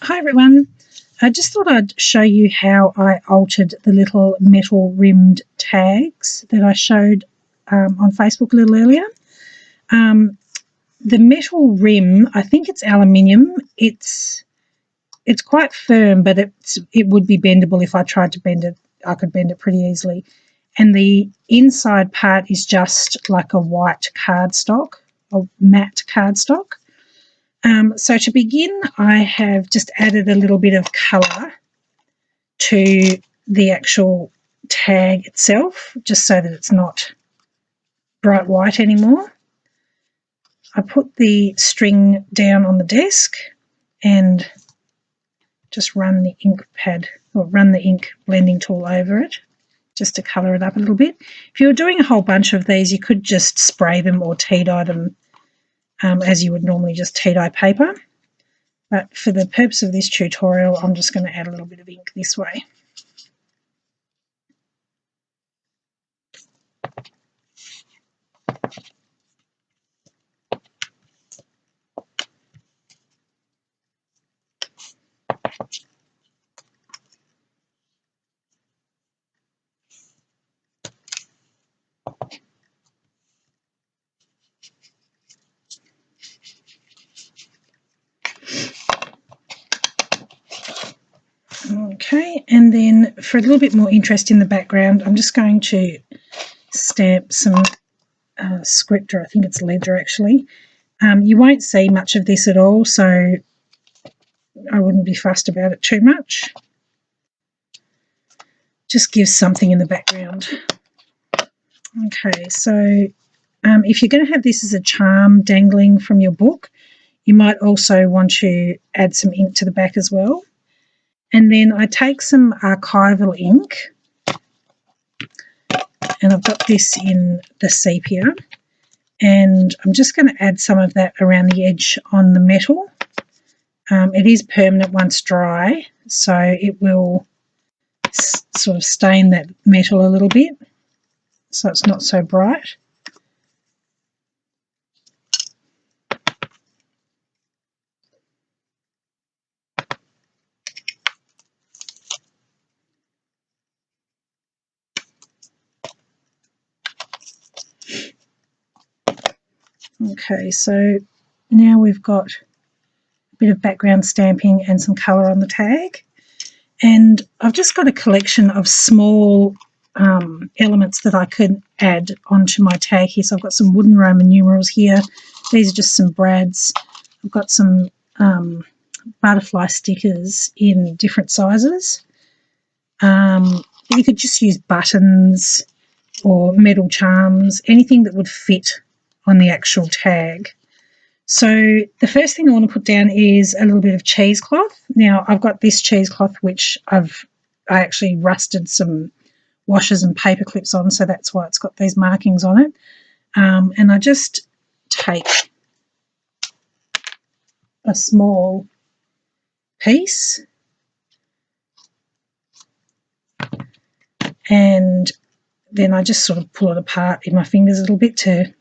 Hi everyone, I just thought I'd show you how I altered the little metal rimmed tags that I showed on Facebook a little earlier. The metal rim, I think it's aluminium. It's quite firm, but it would be bendable if I tried to bend it. I could bend it pretty easily. And the inside part is just like a white cardstock, a matte cardstock. So to begin, I have just added a little bit of colour to the actual tag itself, just so that it's not bright white anymore. I put the string down on the desk and just run the ink pad or run the ink blending tool over it just to colour it up a little bit. If you were doing a whole bunch of these, you could just spray them or tea dye them as you would normally just tea dye paper. But for the purpose of this tutorial, I'm just going to add a little bit of ink this way. Okay, and then for a little bit more interest in the background, I'm just going to stamp some script, or I think it's ledger actually. You won't see much of this at all, so I wouldn't be fussed about it too much. Just gives something in the background. Okay, so if you're going to have this as a charm dangling from your book, you might also want to add some ink to the back as well. And then I take some archival ink, and I've got this in the sepia, and I'm just going to add some of that around the edge on the metal. It is permanent once dry, so it will sort of stain that metal a little bit, so it's not so bright. Okay, so now we've got a bit of background stamping and some colour on the tag. And I've just got a collection of small elements that I could add onto my tag here. So I've got some wooden Roman numerals here. These are just some brads. I've got some butterfly stickers in different sizes. You could just use buttons or metal charms, anything that would fit on the actual tag. So the first thing I want to put down is a little bit of cheesecloth. Now I've got this cheesecloth which I actually rusted some washers and paper clips on, so that's why it's got these markings on it. And I just take a small piece and then I just sort of pull it apart in my fingers a little bit to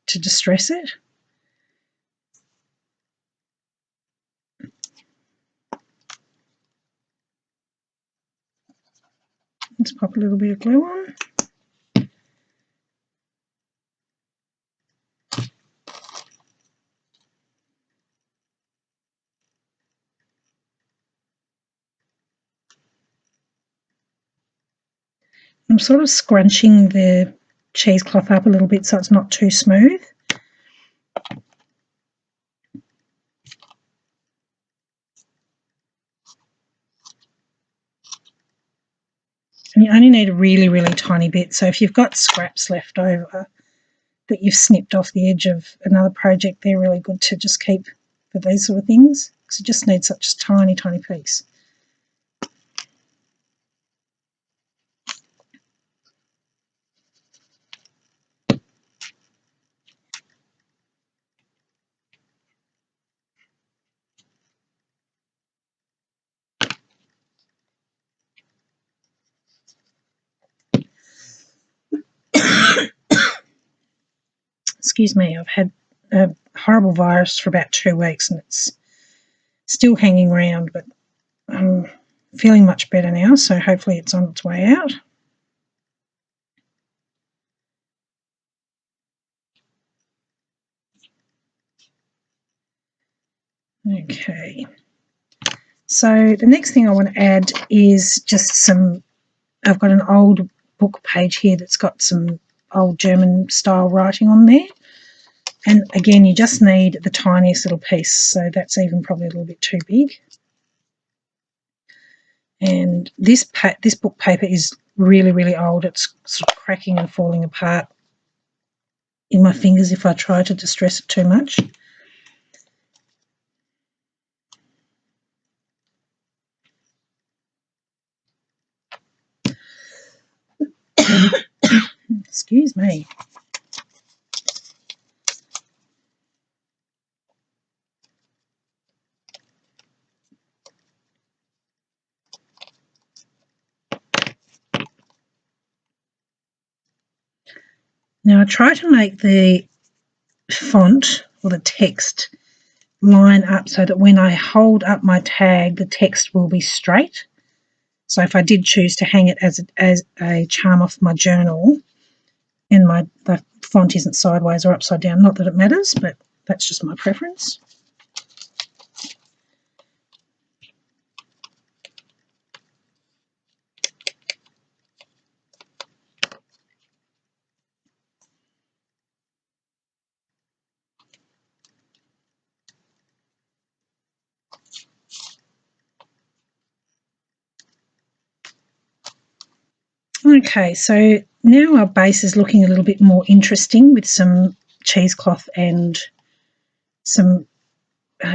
distress it. Let's pop a little bit of glue on. I'm sort of scrunching the cheesecloth up a little bit so it's not too smooth. And you only need a really, really tiny bit. So if you've got scraps left over that you've snipped off the edge of another project, they're really good to just keep for these sort of things, because you just need such a tiny, tiny piece. Excuse me, I've had a horrible virus for about 2 weeks and it's still hanging around, but I'm feeling much better now, so hopefully it's on its way out. Okay, so the next thing I want to add is just some, I've got an old book page here that's got some old German style writing on there. And again, you just need the tiniest little piece, so that's even probably a little bit too big. And this book paper is really, really old. It's sort of cracking and falling apart in my fingers if I try to distress it too much. Excuse me. Now I try to make the font or the text line up so that when I hold up my tag, the text will be straight. So if I did choose to hang it as a charm off my journal and the font isn't sideways or upside down, not that it matters, but that's just my preference. Okay, so now our base is looking a little bit more interesting with some cheesecloth and some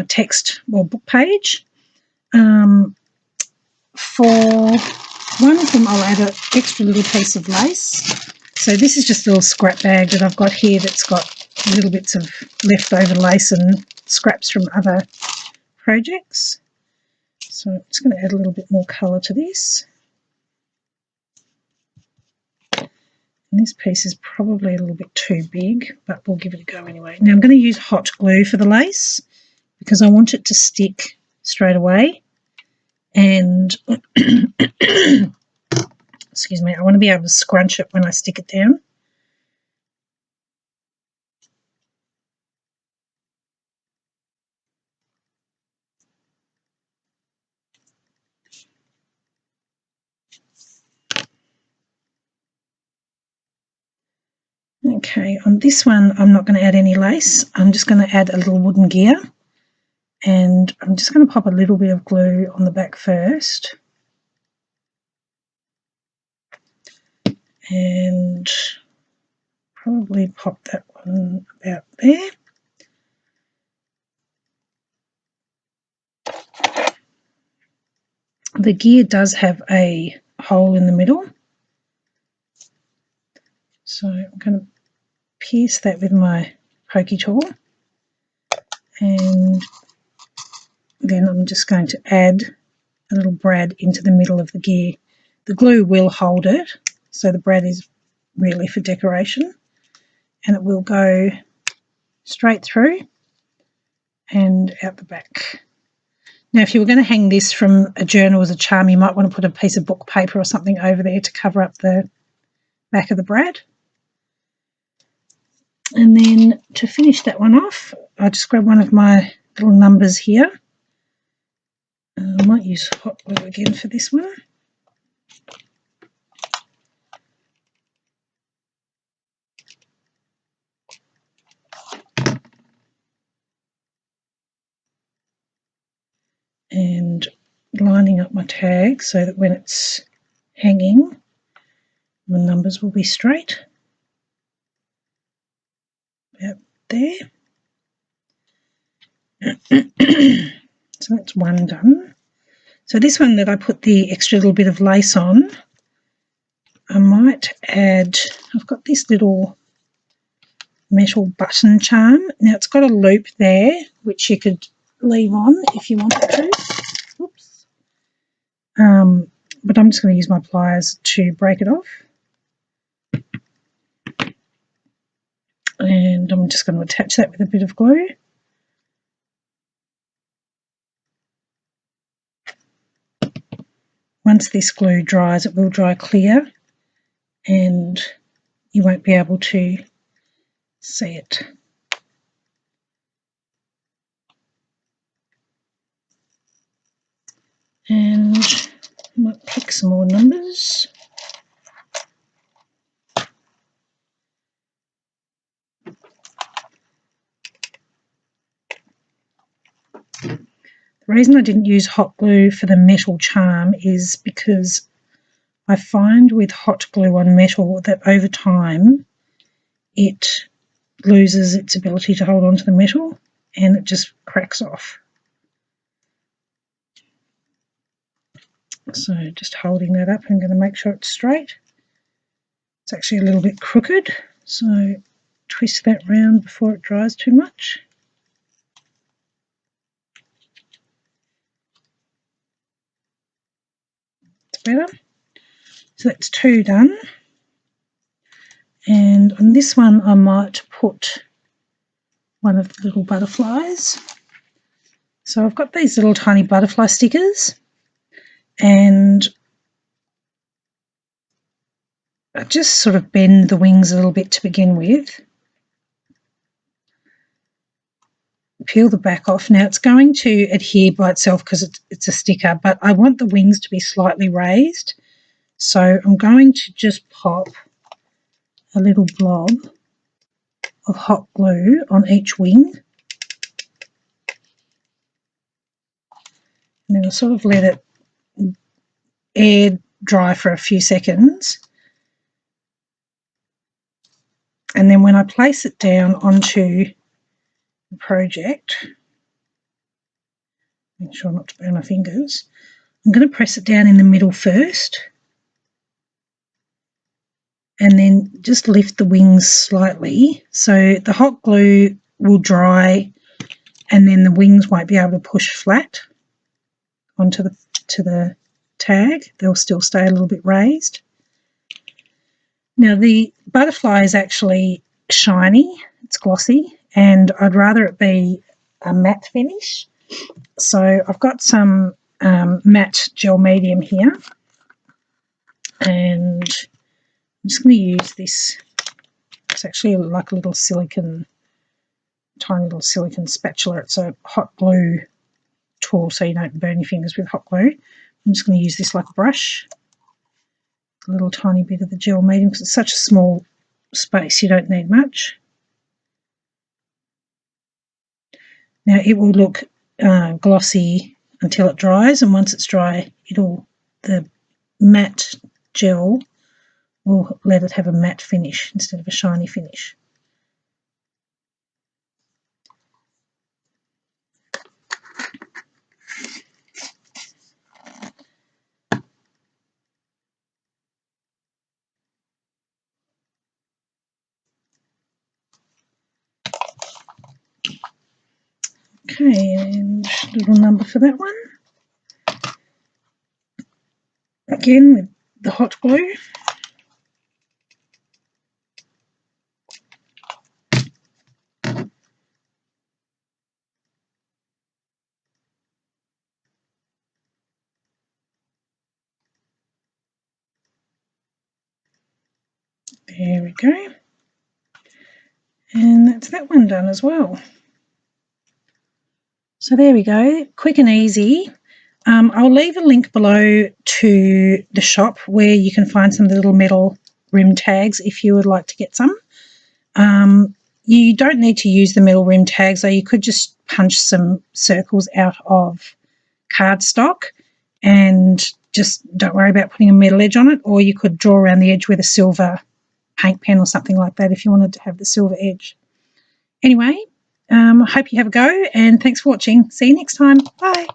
text or book page. For one of them, I'll add an extra little piece of lace. So this is just a little scrap bag that I've got here that's got little bits of leftover lace and scraps from other projects. So I'm just going to add a little bit more colour to this. And this piece is probably a little bit too big, but we'll give it a go anyway. Now I'm going to use hot glue for the lace because I want it to stick straight away. And excuse me, I want to be able to scrunch it when I stick it down. Okay, on this one I'm not going to add any lace. I'm just going to add a little wooden gear, and I'm just going to pop a little bit of glue on the back first. And probably pop that one about there. The gear does have a hole in the middle, so I'm going to pierce that with my pokey tool, and then I'm just going to add a little brad into the middle of the gear. The glue will hold it, so the brad is really for decoration, and it will go straight through and out the back. Now, if you were going to hang this from a journal as a charm, you might want to put a piece of book paper or something over there to cover up the back of the brad. And then to finish that one off, I'll just grab one of my little numbers here. I might use hot glue again for this one. And lining up my tag so that when it's hanging, the numbers will be straight. About there. So that's one done. So this one that I put the extra little bit of lace on, I might add, I've got this little metal button charm. Now it's got a loop there which you could leave on if you wanted to. Oops. But I'm just going to use my pliers to break it off. And I'm just going to attach that with a bit of glue. once this glue dries, it will dry clear and you won't be able to see it. And I might pick some more numbers. The reason I didn't use hot glue for the metal charm is because I find with hot glue on metal that over time it loses its ability to hold on to the metal and it just cracks off. So just holding that up, I'm going to make sure it's straight. It's actually a little bit crooked, so twist that round before it dries too much. It's better. So that's 2 done. And on this one I might put one of the little butterflies. So I've got these little tiny butterfly stickers and I just sort of bend the wings a little bit to begin with. Peel the back off. Now it's going to adhere by itself because it's a sticker, but I want the wings to be slightly raised. So I'm going to just pop a little blob of hot glue on each wing. And then I'll sort of let it air dry for a few seconds. And then when I place it down onto the project, make sure not to burn my fingers, I'm going to press it down in the middle first and then just lift the wings slightly so the hot glue will dry and then the wings won't be able to push flat onto the tag. They'll still stay a little bit raised. Now the butterfly is actually shiny, it's glossy, and I'd rather it be a matte finish. So I've got some matte gel medium here and I'm just going to use this. It's actually like a little silicone, tiny little silicone spatula. It's a hot glue tool so you don't burn your fingers with hot glue. I'm just going to use this like a brush, a little tiny bit of the gel medium because it's such a small space you don't need much. Now it will look glossy until it dries, and once it's dry the matte gel will let it have a matte finish instead of a shiny finish. Okay, and a little number for that one. Again with the hot glue. There we go. And that's that one done as well. So there we go, quick and easy. I'll leave a link below to the shop where you can find some of the little metal rim tags if you would like to get some. You don't need to use the metal rim tags, though. You could just punch some circles out of cardstock and just don't worry about putting a metal edge on it, or you could draw around the edge with a silver paint pen or something like that if you wanted to have the silver edge. Anyway, I hope you have a go and thanks for watching. See you next time. Bye.